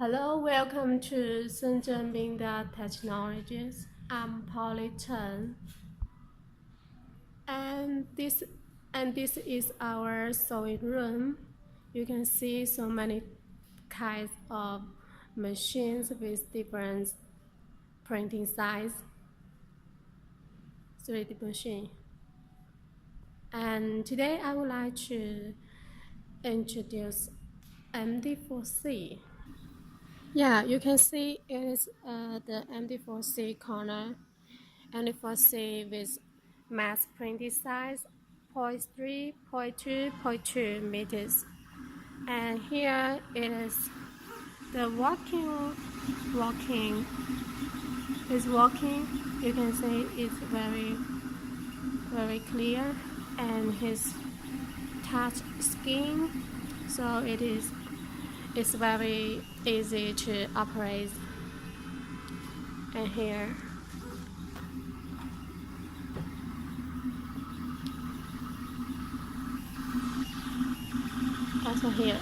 Hello, welcome to Shenzhen MINGDA Technologies. I'm Polly Chen, and this is our sewing room. You can see so many kinds of machines with different printing size, 3D machine. And today I would like to introduce MD4C. Yeah, you can see it is the MD4C corner. MD4C with mass printed size 0.3, 0.2, 0.2 meters. And here it is the walking is walking. You can see it's very clear, and his touch skin, so it's very easy to operate. And here also here